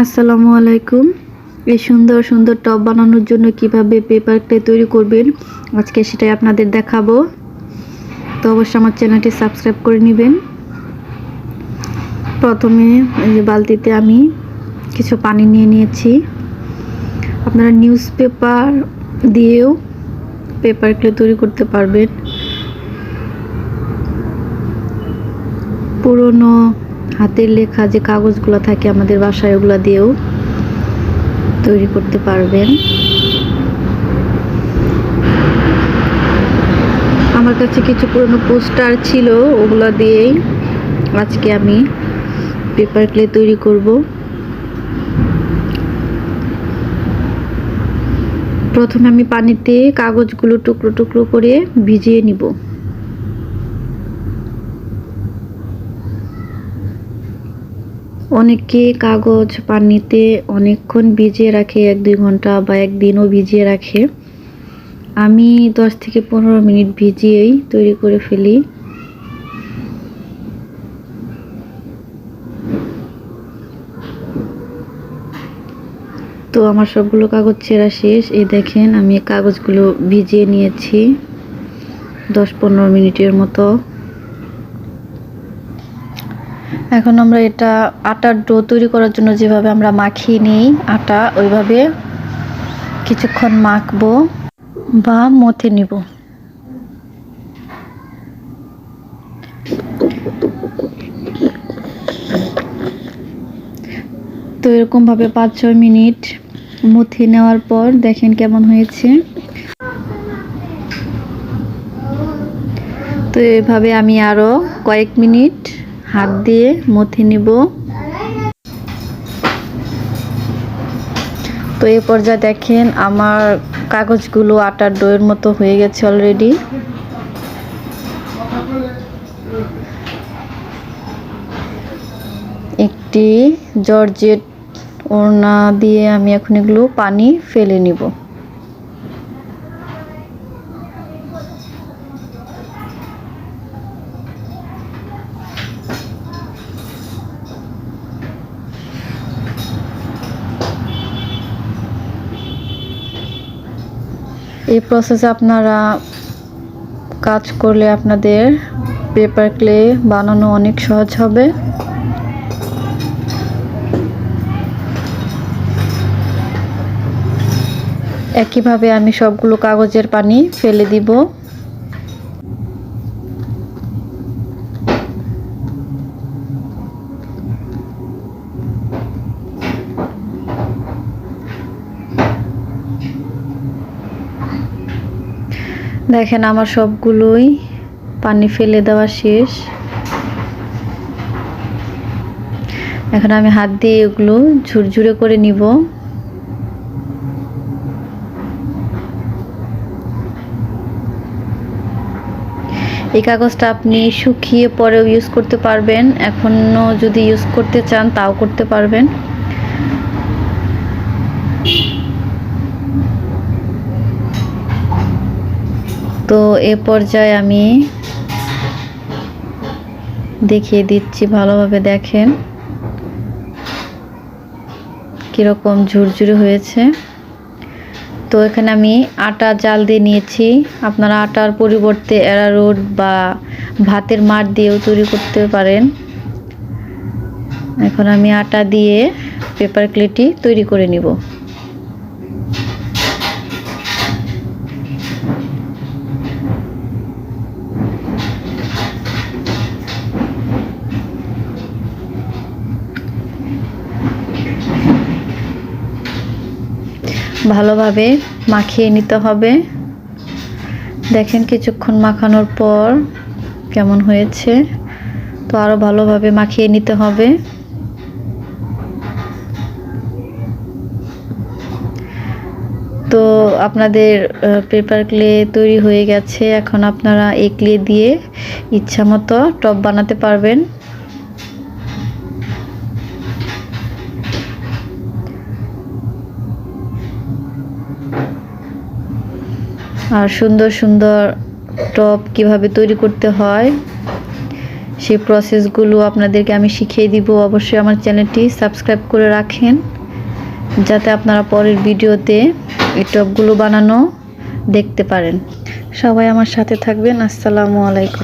আসসালামু আলাইকুম। এই সুন্দর সুন্দর টব বানানোর জন্য কিভাবে পেপার ক্লে তৈরি করবেন আজকে সেটাই আপনাদের দেখাবো। তো অবশ্যই আমার চ্যানেলটি সাবস্ক্রাইব করে নেবেন। প্রথমে এই যে বালতিতে আমি কিছু পানি নিয়ে নিয়েছি। আপনারা নিউজ পেপার দিয়েও পেপার ক্লে তৈরি করতে পারবেন। পুরনো হাতের লেখা যে কাগজগুলো থাকে আমাদের বাসায় ওগুলো দিয়েও তৈরি করতে পারবেন। আমার কাছে কিছু পুরনো পোস্টার ছিল, ওগুলো দিয়েই আজকে আমি পেপার ক্লে তৈরি করব। প্রথমে আমি পানিতে কাগজগুলো টুকরো টুকরো করে ভিজিয়ে নিব। অনেকে কাগজ পানিতে অনেকক্ষণ ভিজিয়ে রাখে, 1-2 ঘন্টা বা একদিনও ভিজিয়ে রাখে। আমি 10 থেকে 15 মিনিট ভিজিয়েই তৈরি করে ফেলি। তো আমার সবগুলো কাগজ ছেঁড়া শেষ। এই দেখেন আমি কাগজগুলো ভিজিয়ে নিয়েছি 10-15 মিনিটের মতো। এখন আমরা এটা আটার ডো তৈরি করার জন্য যেভাবে আমরা মাখিয়ে নিই আটা, ওইভাবে কিছুক্ষণ মাখবো বা মথে নিব। তো এরকমভাবে 5-6 মিনিট মথে নেওয়ার পর দেখেন কেমন হয়েছে। তো এইভাবে আমি আরও কয়েক মিনিট হাত দিয়ে মথে নিব। তো এই পর্যায়ে দেখেন আমার কাগজগুলো আটার ডোয়ের মতো হয়ে গেছে অলরেডি। একটি জর্জেট ওড়না দিয়ে আমি এখন এগুলো পানি ফেলে নিব। এই প্রসেসে আপনারা কাজ করলে আপনাদের পেপার ক্লে বানানো অনেক সহজ হবে। একইভাবে আমি সবগুলো কাগজের পানি ফেলে দিব। দেখেন আমার সবগুলোই পানি ফেলে দেওয়া শেষ। এখন আমি হাত দিয়ে এগুলো ঝুরঝুরে করে নিব। এই কাগজটা আপনি শুকিয়ে পরেও ইউজ করতে পারবেন, এখনো যদি ইউজ করতে চান তাও করতে পারবেন। তো এ পর্যায়ে আমি দেখিয়ে দিচ্ছি, ভালোভাবে দেখেন কিরকম ঝুরঝুরে হয়েছে। তো এখানে আমি আটা জাল দিয়ে নিয়েছি। আপনারা আটার পরিবর্তে অ্যারারুট বা ভাতের মাড় দিয়েও তৈরি করতে পারেন। এখন আমি আটা দিয়ে পেপার ক্লেটি তৈরি করে নিব। ভালোভাবে মাখিয়ে নিতে হবে। দেখেন কিছুক্ষণ মাখানোর পর কেমন হয়েছে। তো আরো ভালোভাবে মাখিয়ে নিতে হবে। তো আপনাদের পেপার ক্লে তৈরি হয়ে গেছে। এখন আপনারা এই ক্লে দিয়ে ইচ্ছা মতো টব বানাতে পারবেন। আর সুন্দর সুন্দর টব কিভাবে তৈরি করতে হয় সেই প্রসেসগুলো আপনাদেরকে আমি শিখিয়ে দিব। অবশ্যই আমার চ্যানেলটি সাবস্ক্রাইব করে রাখেন, যাতে আপনারা পরের ভিডিওতে এই টবগুলো বানানো দেখতে পারেন। সবাই আমার সাথে থাকবেন। আসসালামু আলাইকুম।